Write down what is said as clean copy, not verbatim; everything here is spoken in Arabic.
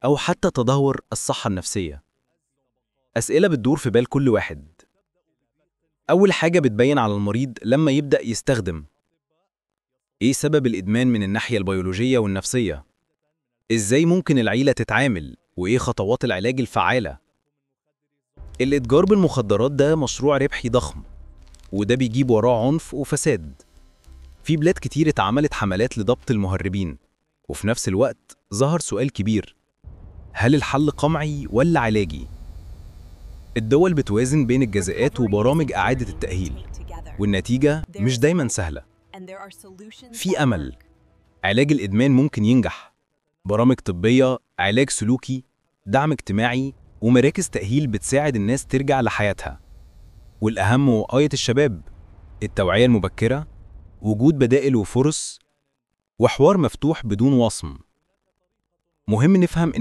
أو حتى تدهور الصحة النفسية. أسئلة بتدور في بال كل واحد. أول حاجة بتبين على المريض لما يبدأ يستخدم. إيه سبب الإدمان من الناحية البيولوجية والنفسية؟ إزاي ممكن العيلة تتعامل؟ وإيه خطوات العلاج الفعالة؟ الإتجار بالمخدرات ده مشروع ربحي ضخم، وده بيجيب وراه عنف وفساد. في بلاد كتير اتعملت حملات لضبط المهربين، وفي نفس الوقت ظهر سؤال كبير: هل الحل قمعي ولا علاجي؟ الدول بتوازن بين الجزاءات وبرامج إعادة التأهيل، والنتيجة مش دايما سهلة. في أمل. علاج الإدمان ممكن ينجح. برامج طبية، علاج سلوكي، دعم اجتماعي، ومراكز تأهيل بتساعد الناس ترجع لحياتها. والأهم وقاية الشباب، التوعية المبكرة، وجود بدائل وفرص، وحوار مفتوح بدون وصم. مهم نفهم إن